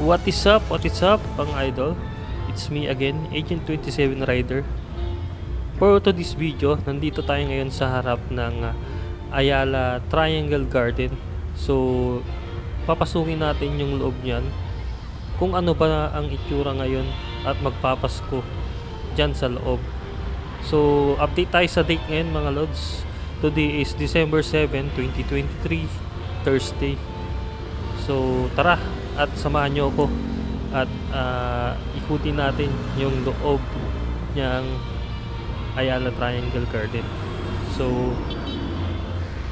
What is up? What is up, pang idol? It's me again, Agent 27 Rider. For today's video, nandito tayo ngayon sa harap ng Ayala Triangle Garden. So, papasukin natin yung loob niyan. Kung ano ba ang itsura ngayon at magpapasko dyan sa loob. So, update tayo sa date ngayon mga lods. Today is December 7, 2023, Thursday. So, tara at samahan nyo ako at ikutin natin yung loob niyang Ayala Triangle Garden. So,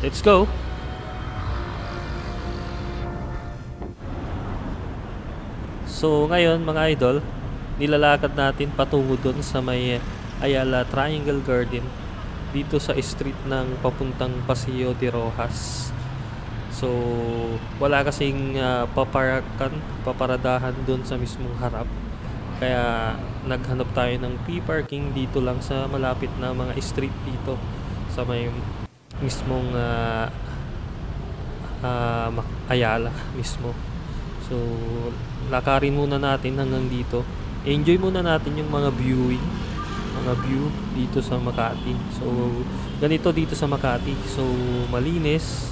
let's go! So, ngayon mga idol, nilalakad natin patungo dun sa may Ayala Triangle Garden dito sa street ng papuntang Paseo de Rojas. So, wala kasing paparadahan doon sa mismong harap. Kaya naghanap tayo ng P-parking dito lang sa malapit na mga street dito sa may mismong Ayala mismo. So, lakarin muna natin hanggang dito. Enjoy muna natin yung mga view dito sa Makati. So, ganito dito sa Makati. So, malinis,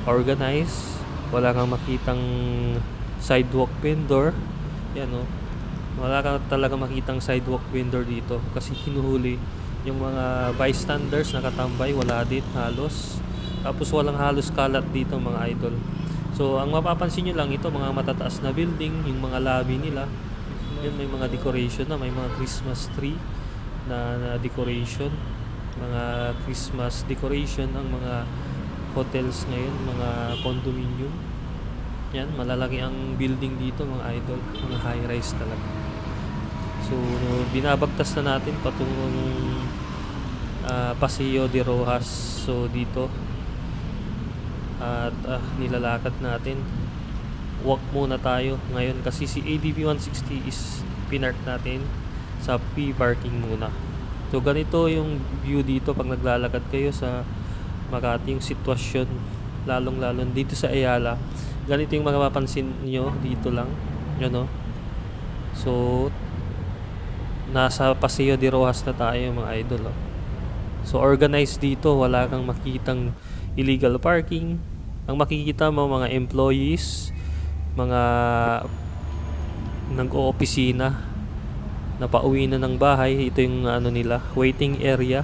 organized, wala kang makitang sidewalk vendor. Yan o. Wala kang talaga makitang sidewalk vendor dito kasi hinuhuli yung mga bystanders nakatambay, wala din halos. Tapos walang halos kalat dito mga idol. So ang mapapansin nyo lang ito, mga matataas na building, yung mga lobby nila. Yan, may mga decoration na, may mga Christmas tree na decoration, mga Christmas decoration ang mga hotels ngayon, mga condominium. Yan, malalaki ang building dito mga idol, mga high rise talaga. So binabagtas na natin patungong Paseo de Rojas. So dito at nilalakad natin, walk muna tayo ngayon kasi si ADB 160 is pinark natin sa P-parking muna. So ganito yung view dito pag naglalakad kayo sa Makati, yung sitwasyon lalong dito sa Ayala. Ganito yung mapapansin nyo dito lang, ano. So nasa Paseo de Rojas na tayo mga idol. So organized dito, wala kang makitang illegal parking. Ang makikita mo mga employees, mga nag-oopisina na pauwi na ng bahay. Ito yung ano nila, waiting area.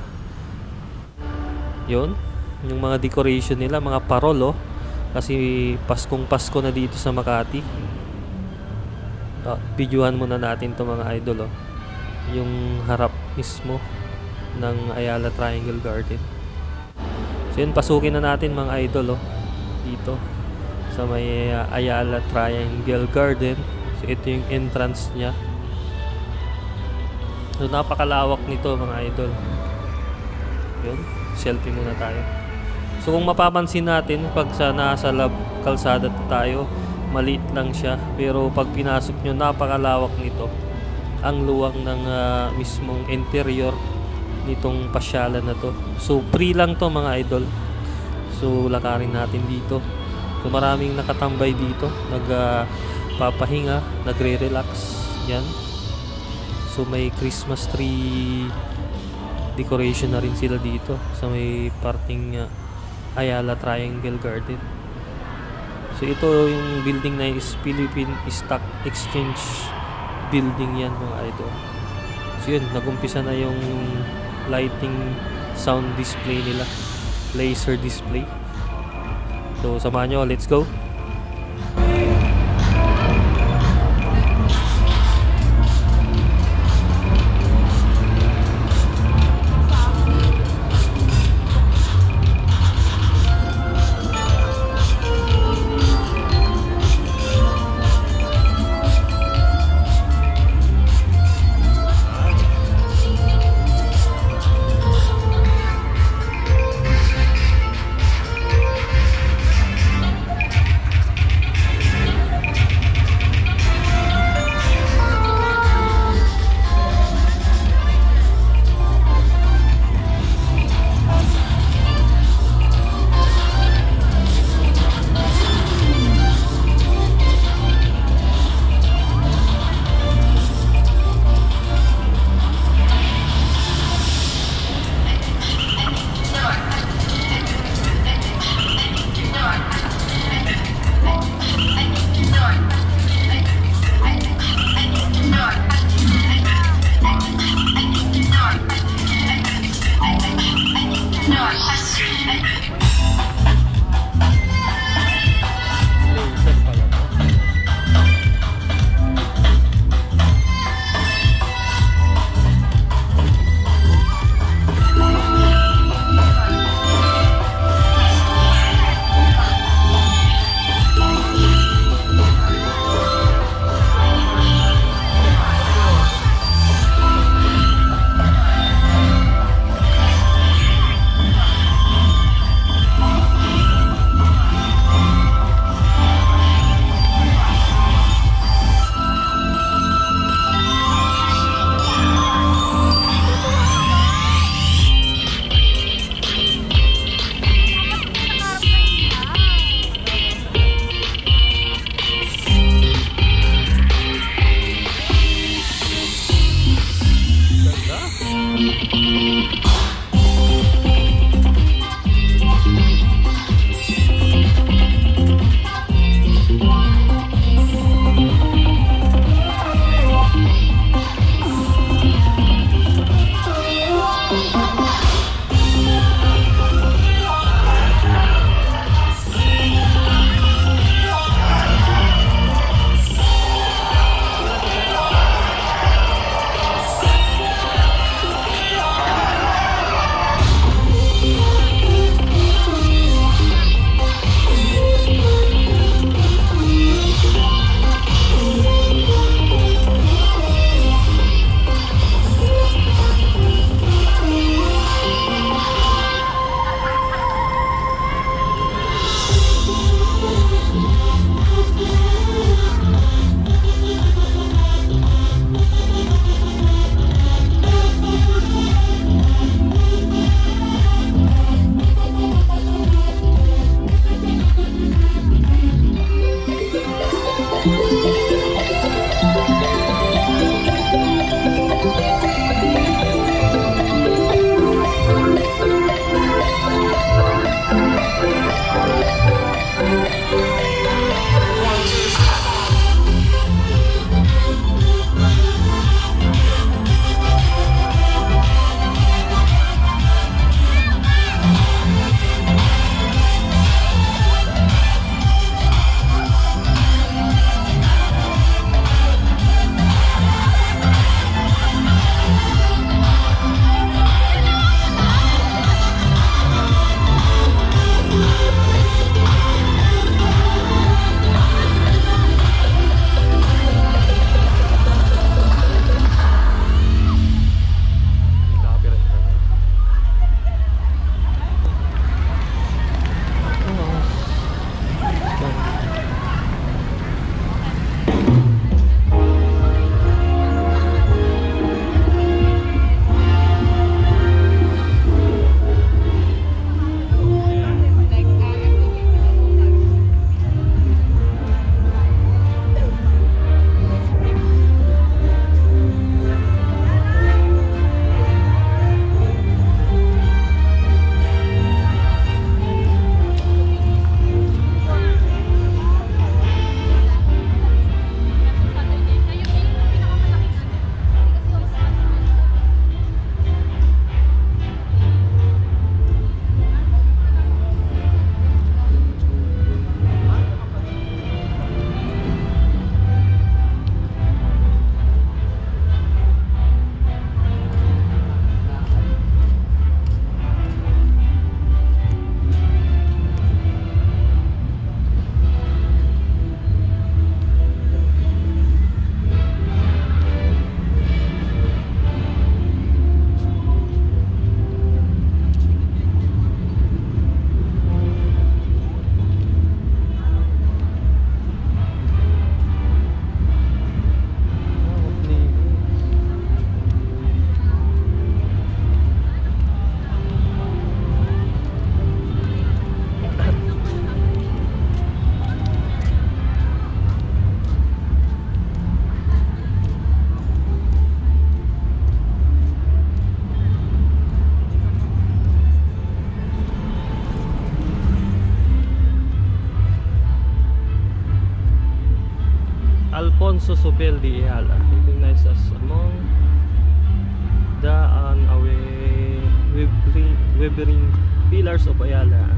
Yun, yung mga decoration nila, mga parol kasi Paskong Pasko na dito sa Makati. Videohan muna natin to mga idol yung harap mismo ng Ayala Triangle Garden. So yun, pasukin na natin mga idol dito sa may Ayala Triangle Garden. So ito yung entrance nya. So napakalawak nito mga idol. Yun, selfie muna tayo. So kung mapapansin natin, pag nasa kalsada tayo, maliit lang siya. Pero pag pinasok nyo, napakalawak nito. Ang luwang ng mismong interior nitong pasyalan na to. So free lang to mga idol. So lakarin natin dito. So maraming nakatambay dito, nagpapahinga, nagre-relax. Yan. So may Christmas tree decoration na rin sila dito sa may parting Ayala Triangle Garden. So ito yung building na is Philippine Stock Exchange building yan mga idol. So yun, nagumpisa na yung lighting sound display nila, laser display. So samahan nyo, let's go. Alfonso Sopel de Ayala, recognized as among the unwavering pillars of Ayala.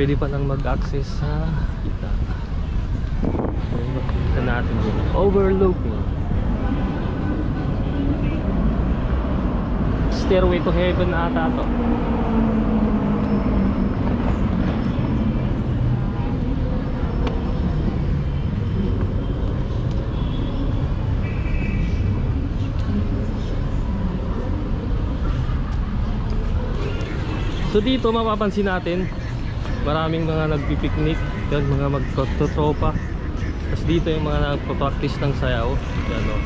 pwede pa lang mag-access sa kita. Ito natin yung overlooking. Stairway to heaven ata to. So dito mapapansin natin maraming mga nagpipiknik, yan, mga magtotropa. Tapos dito yung mga nagpa-practice ng sayaw. Yan, o.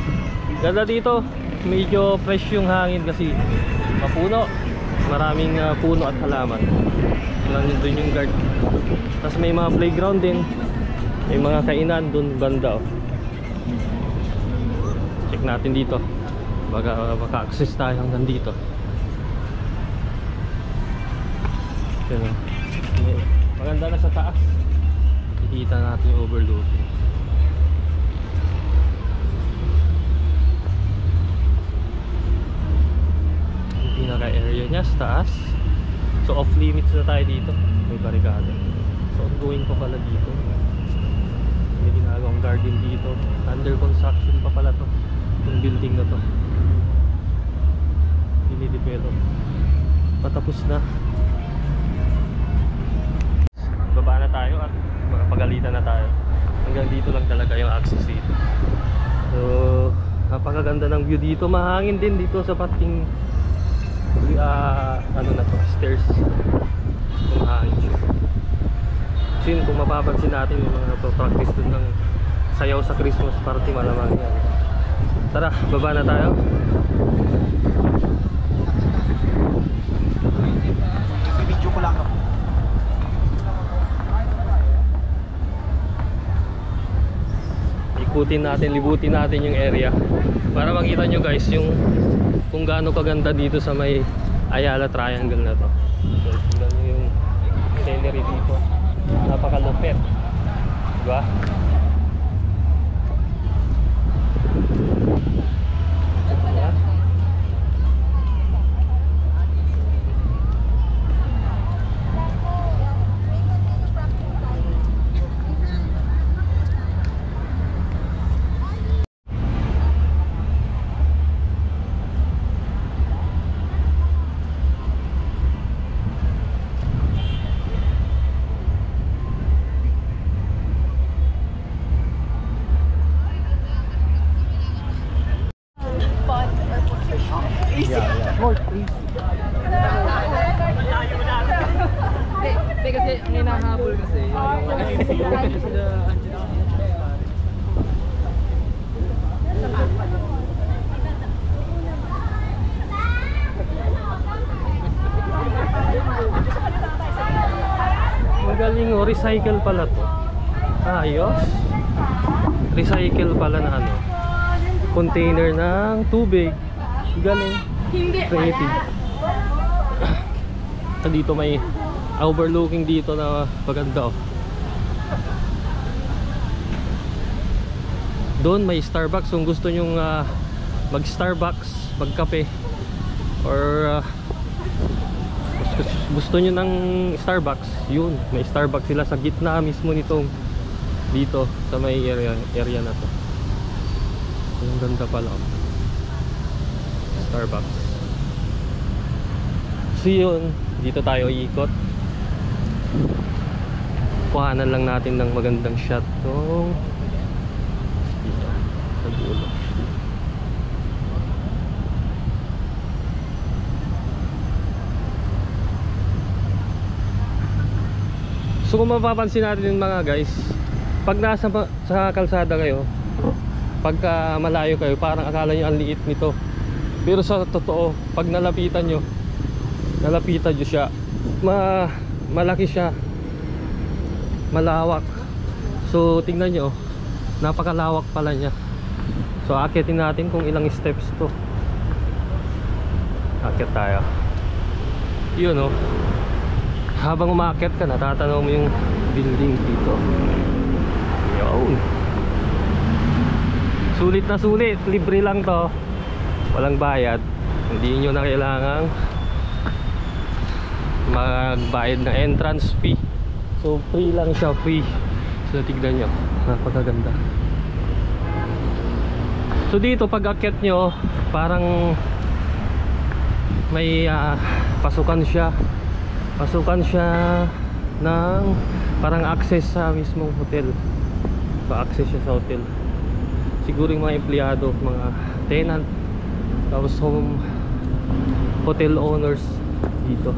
Ganda dito, medyo fresh yung hangin kasi mapuno, maraming puno at halaman. Lang doon yung guard. Tapos may mga playground din, may mga kainan doon banda, o. Check natin dito, baka maka-access tayo hanggang dito. Yan, o. Maganda na sa taas, nakikita natin yung overlooking. Yung pinaka area niya sa taas. So off limits na tayo dito, may barikada. So ongoing pa pala dito, may ginagawang garden dito. Under construction pa pala to, yung building na to, dinidevelop, patapos na. Baba na tayo at makapagalitan na tayo. Hanggang dito lang talaga yung access dito. So napakaganda ng view dito. Mahangin din dito sa pating ano na to, stairs. Mahangin siya. So yun, kung mapapansin natin yung mga practice dun ng sayaw sa Christmas party, malamang yan. Tara, baba na tayo. Video ko lang ako. Ikutin natin, libutin natin yung area para makita nyo guys yung kung gaano kaganda dito sa may Ayala Triangle na to. So tingnan nyo yung scenery dito, napakalupit, diba? Hindi kasi ang hinahabol kasi yung sila magaling, oh, recycle pala to. Ayos. Recycle pala na ano, container ng tubig. Galing. Creative. Dito may overlooking dito na maganda, oh. Doon may Starbucks kung gusto nyong mag Starbucks, magkape, or gusto nyo ng Starbucks, yun, may Starbucks sila sa gitna mismo nitong dito sa may area na to. Ang ganda pala, oh. Starbucks. So yun, dito tayo ikot. Kuhanan lang natin ng magandang shot tong dito sa dulo. So kung mapapansin natin yung mga guys, pag nasa sa kalsada kayo, pagka malayo kayo, parang akala nyo ang liit nito. Pero sa totoo, pag nalapitan nyo siya, malaki siya, malawak. So tingnan nyo, napakalawak pala niya. So akitin natin kung ilang steps to. Akit tayo. Yun, oh. Habang umakyat ka, natatanaw mo yung building dito. Yun. Sulit na sulit, libre lang to, walang bayad. Hindi nyo na kailangang magbayad ng entrance fee. So free lang siya, free. So tignan nyo, napakaganda. So dito pag akyat nyo, parang may pasukan siya ng parang access sa mismong hotel. Pa-access siya sa hotel. Siguro yung mga empleyado, mga tenant, tapos hotel owners dito.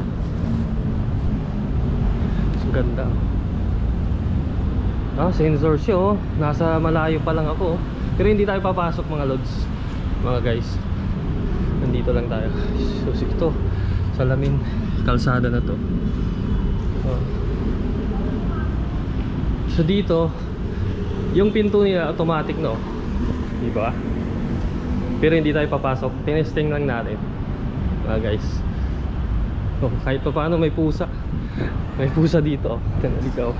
So ganda. Sensor siya oh. Nasa malayo pa lang ako oh. Pero hindi tayo papasok mga lods, mga guys. Nandito lang tayo. So ito, salamin, kalsada na to. So dito, yung pinto nila automatic no, di ba? Pero hindi tayo papasok. Tinesting lang natin, mga guys. Oh, kahit pa paano may pusa. May pusa dito. Tinaligaw.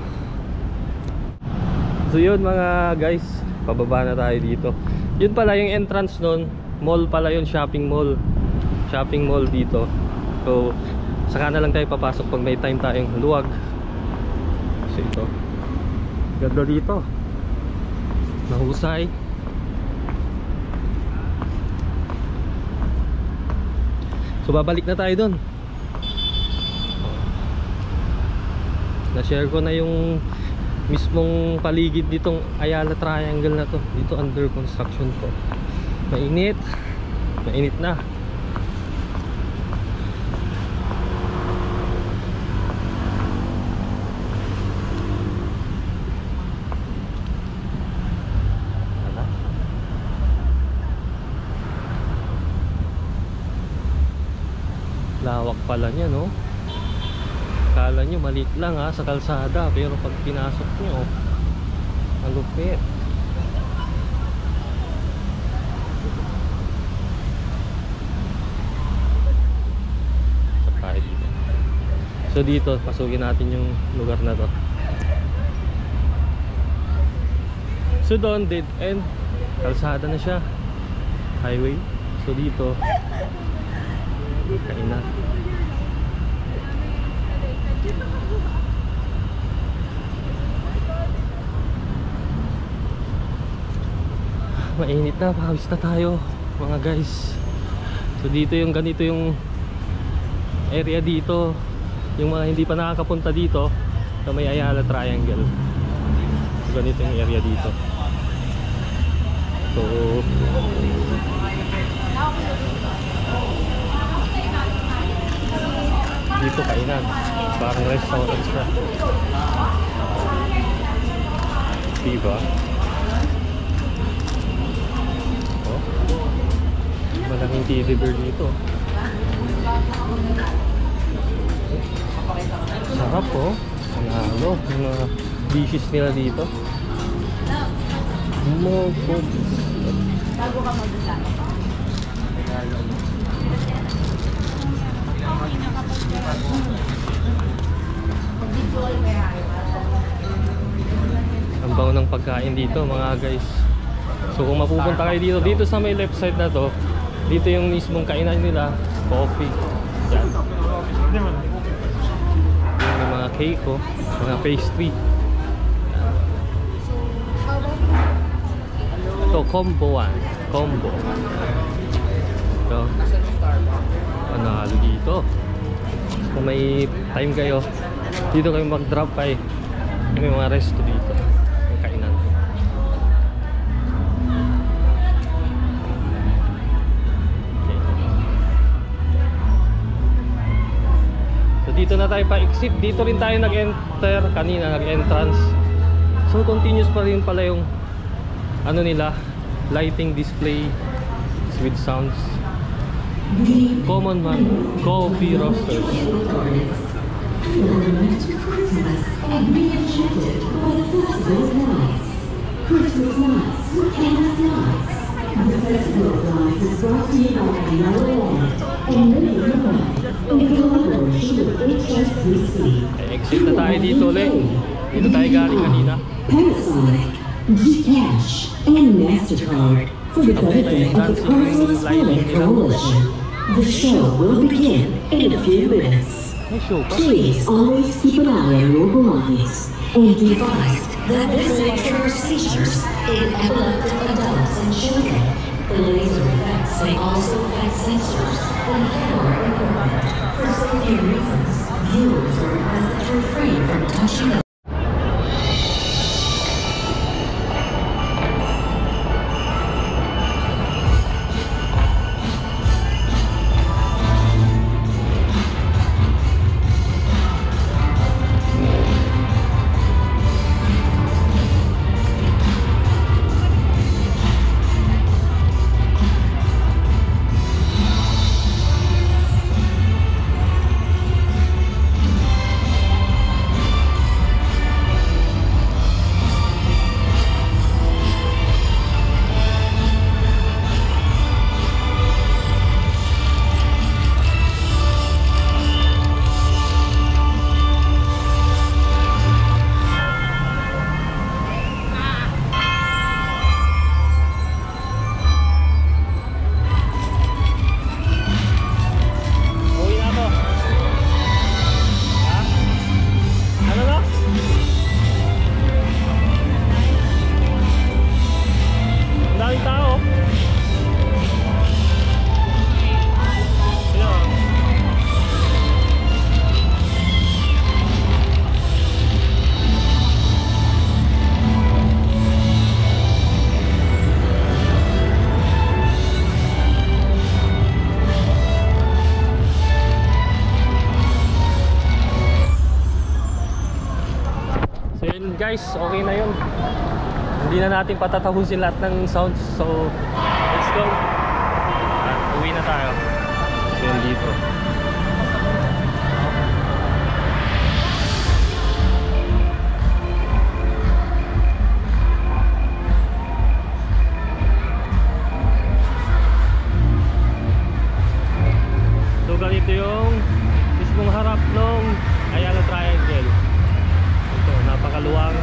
So yun mga guys, pababa na tayo dito. Yun pala yung entrance nun, mall pala yun, shopping mall. Shopping mall dito. So saka na lang tayo papasok pag may time tayong luwag. So ito, ganda dito, mahusay. So babalik na tayo dun. Na-share ko na yung mismong paligid ditong Ayala Triangle na to. Dito under construction to. Mainit. Mainit na. Lawak pala niya no. Kala nyo maliit lang ha sa kalsada, pero pag pinasok nyo, ang lupit. So dito, pasukin natin yung lugar na to. So doon, dead end, kalsada na siya, highway. So dito, kainan. Mainit na, pawis na tayo mga guys. So dito yung ganito yung area dito. Yung mga hindi pa nakakapunta dito sa may Ayala Triangle. So ganito yung area dito. So dito kainan, parang restaurant siya, diba? Oh, malaking teddy bear dito. Sarap oh. Ano, yung mga dishes nila dito. More food. Bago ka magdala. Ang bango ng pagkain dito mga guys. So kung mapupunta kayo dito, dito sa may left side na to, dito yung mismong kainan nila, coffee. Yan. Yung mga cake oh, mga pastry. Ito combo 1, combo. Ito. Panalo dito. Kung may time kayo, dito kayo mag-drop by. May mga resto dito, yung kainan. Okay. So dito na tayo pa-exit. Dito rin tayo nag-enter kanina, nag-entrance. So continuous pa rin pala yung ano nila, lighting display with sounds. Common man, coffee roasters. And be enchanted by the Festival of Lights. Christmas Lights, Endless Lights. The Festival of Lights is brought to you by Ayala Land and Living the Light in collaboration with HSBC. Exit na tayo dito ulit. Dito tayo galing kanina. Panasonic, Gcash, and MasterCard for the benefit of the Priceless Planet Coalition. The show will begin in a few minutes. May show pa. Please always keep an eye on your belongings and be advised that this may trigger seizures in epileptic adults and children. The laser effects may also affect sensors and camera equipment. For safety reasons, viewers are requested to refrain from touching the guys, okay na yun. Hindi na natin patatapusin lahat ng sounds. So, let's go. Uwi na tayo. So, yun dito. So, ganito yung mismong harap ng Ayala Triangle. Ito, napakaluwang.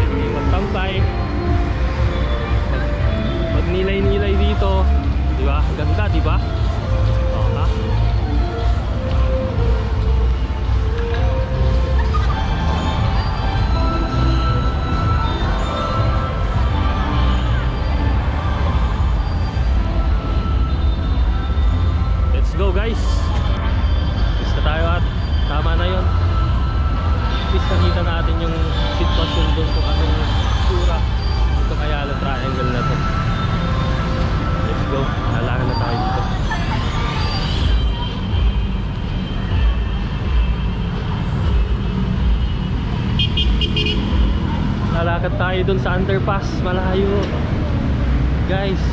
Hindi magtampay. Magnilay-nilay dito. Diba? Ganda, diba? Oo, ha? Let's go, guys. Basta tayo at tama na yun. Please nakita natin yung sitwasyon doon kung anong sura ito kaya Ayala Triangle na to. Let's go, lalakad na tayo dito. Lalakad tayo doon sa underpass, malayo guys.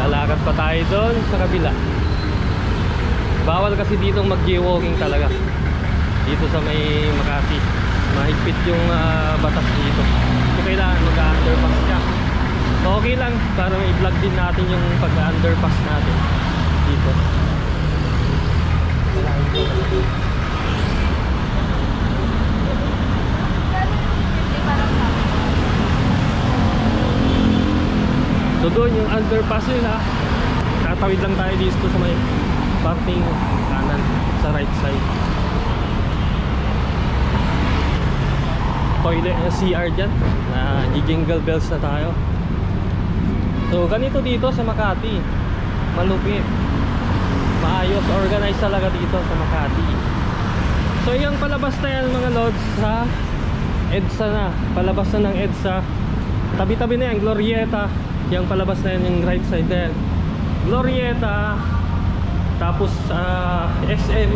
Lalakad pa tayo doon sa kabila. Bawal kasi dito mag-jaywalking talaga. Dito sa may Makati. Mahigpit yung batas dito. So kailangan mag-underpass ka. Okay lang para may i-vlog din natin yung pag-underpass natin dito. So doon yung underpass nila. Tatawid lang tayo dito sa may parting kanan sa right side. Toilet, CR dyan. Jingle bells na tayo. So ganito dito sa Makati. Malupit. Maayos, organized talaga dito sa Makati. So yung palabas na yan mga lods sa EDSA na. Palabas na ng EDSA. Tabi-tabi na yan, Glorieta. Yung palabas na yan, yung right side na yan. Glorieta. Tapos SM.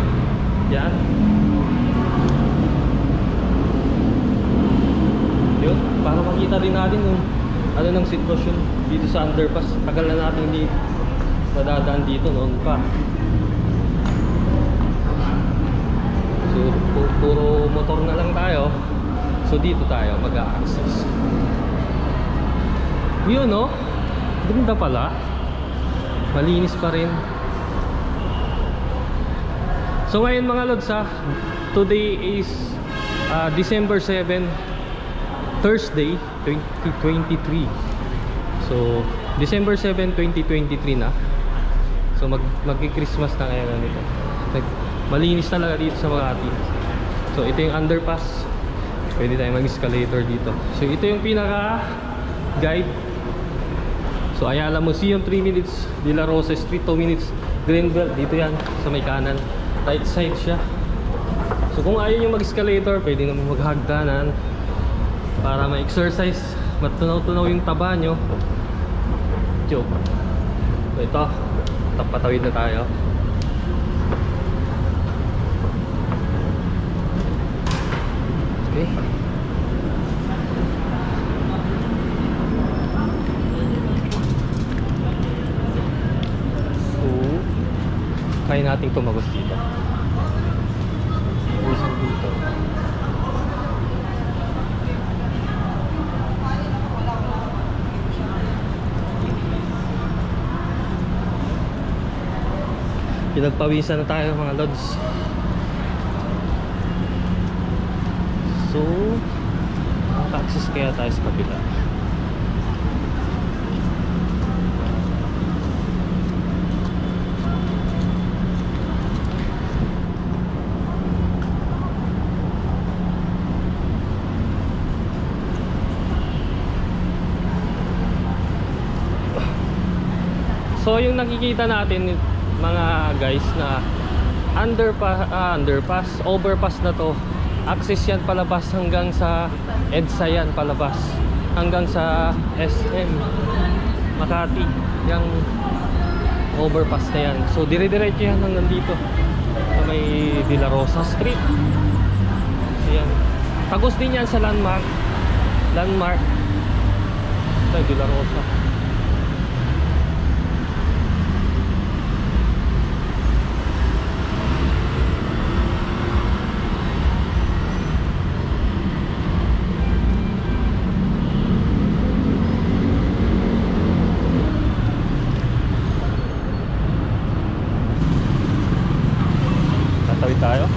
Yan. Yun, para makita din natin yung ano ng sitwasyon dito sa underpass. Tagal na natin hindi nadadaan dito noon pa. So puro motor na lang tayo. So dito tayo mag-a-access. Yun no, ganda pala. Malinis pa rin. So ngayon mga lods today is December 7. Thursday 2023. So December 7, 2023 na. So magki-Christmas na kaya nito. Malinis talaga dito sa Makati. So ito yung underpass. Pwede tayong mag-escalator dito. So ito yung pinaka guide. So Ayala Museum 3 minutes, De La Rosa Street 2 minutes, Greenbelt dito yan sa may kanan. Right side siya. So kung ayaw nyo mag-escalator, pwede naman maghagdanan para ma-exercise, matunaw-tunaw yung taba nyo. So ito, patawid na tayo. Okay. So kaya nating tumagos dito. Dito. Pinagpawisan na tayo mga lods. So access kaya tayo sa kabila. So yung nakikita natin mga guys na underpass, overpass na to, access yan palabas hanggang sa EDSA yan palabas hanggang sa SM Makati, yung overpass na yan. So dire-diretso yan hanggang dito sa may De La Rosa Street. So yan, tagos din yan sa landmark sa De La Rosa. Tayo.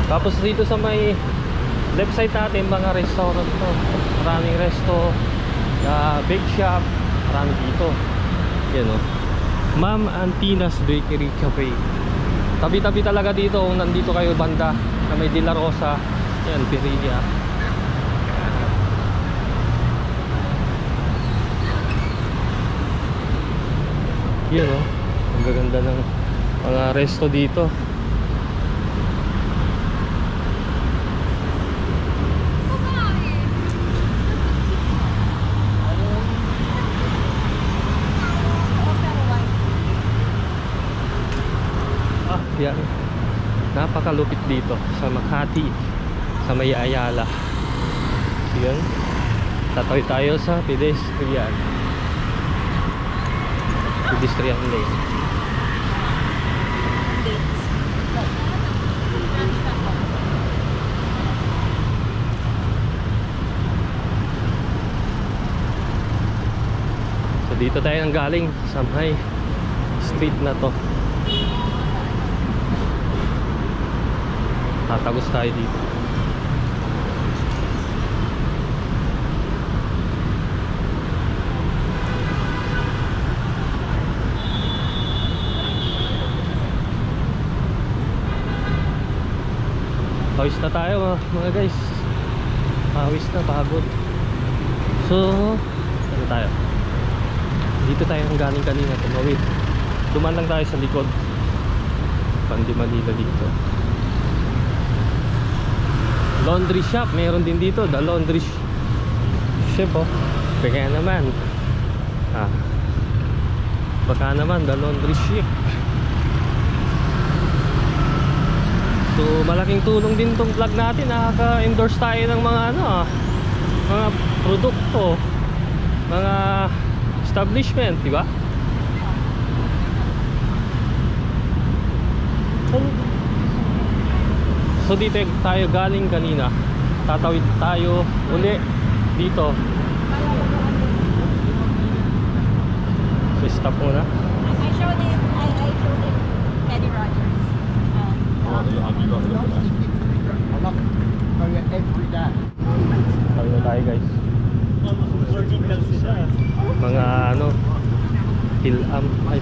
Tapos dito sa may left side natin, mga restaurant to. Maraming resto, bake shop, marami dito. Yan o, Ma'am Antina's Bakery Cafe. Tabi-tabi talaga dito kung nandito kayo banda na may De La Rosa. Yan, Pirilla. Yan o, ang gaganda ng mga resto dito. Yan, napakalupit dito sa Makati, sa may Ayala. Yan, tatawid tayo sa pedestrian lane. So dito tayo nang galing sa may street na to. Tatagos tayo dito. Pawis na tayo mga guys. Pawis na, pagod. So ano tayo? Dito tayo ang galing kanina, tumawid. Duman lang tayo sa likod. Pandi Manila dito. Laundry shop, meron din dito, The Laundry Shop oh. Kaya naman Baka naman the laundry ship. So malaking tulong din tong vlog natin. Nakaka-endorse tayo ng mga mga produkto, mga establishment, di ba? So dito tayo galing kanina. Tatawid tayo uli dito. So stop muna. I showed him Kenny Rogers. I'm not going every day. Tayo na tayo guys. Mga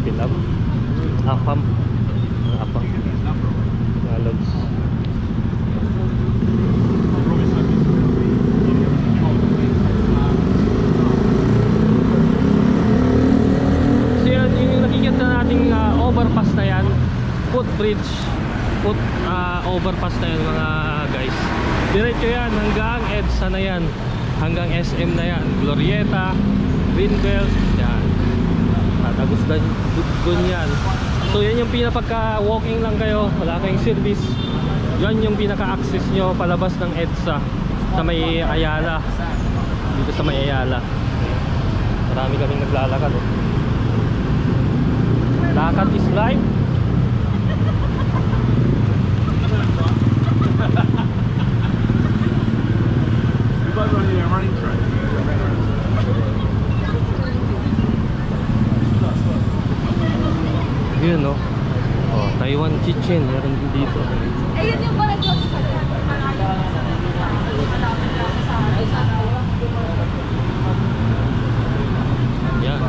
Pilam. Apam. Mga apam. Mga logs. So yan, yung nakikita nating overpass na yan, footbridge, overpass na yan mga guys. Diretso yan hanggang EDSA na yan, hanggang SM na yan, Glorieta, Greenbelt, yan. Tatagos na dun yan. So yan yung pinapagka-walking lang kayo, wala kayong service. Yan yung pinaka-access nyo palabas ng EDSA sa may Ayala. Dito sa may Ayala. Marami kaming naglalakad. Lakad is life. Yun no. Oh, Taiwan Kitchen meron din dito. Ayun yung pala doon sa Yan.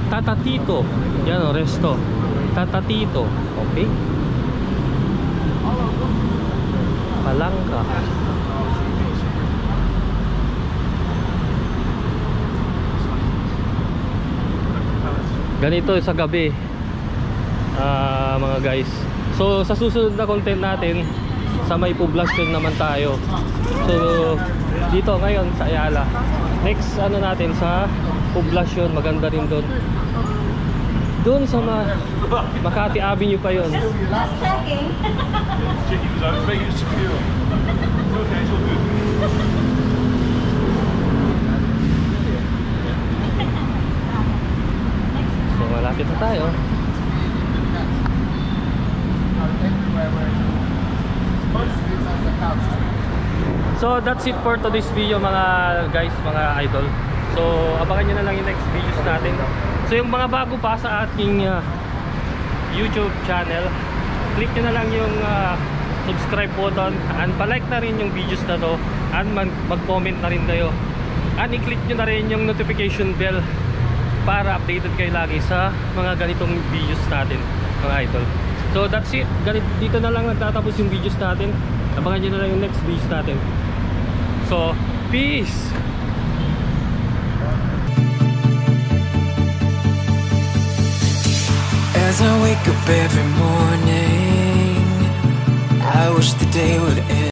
Tata Tito. Yan o, resto. Tata Tito. Okay. Palangka. Ganito sa gabi, mga guys. So sa susunod na content natin, sa may poblasyon naman tayo. So dito ngayon sa Ayala. Next natin sa poblasyon, maganda rin doon. Doon sa Makati Avenue pa yon. Just checking. Checking because I was making it secure. Okay, it's all good. So malapit na tayo. So that's it for today's video mga guys, mga idol. So abangan nyo na lang yung next videos natin. So yung mga bago pa sa ating YouTube channel, click nyo na lang yung subscribe button and palike na rin yung videos na to and mag-comment na rin kayo and i-click nyo na rin yung notification bell para updated kayo lagi sa mga ganitong videos natin mga idol. So that's it. Dito na lang nagtatapos yung videos natin. Abangan nyo na lang yung next videos natin. So peace. As I wake up every morning, I wish the day would end.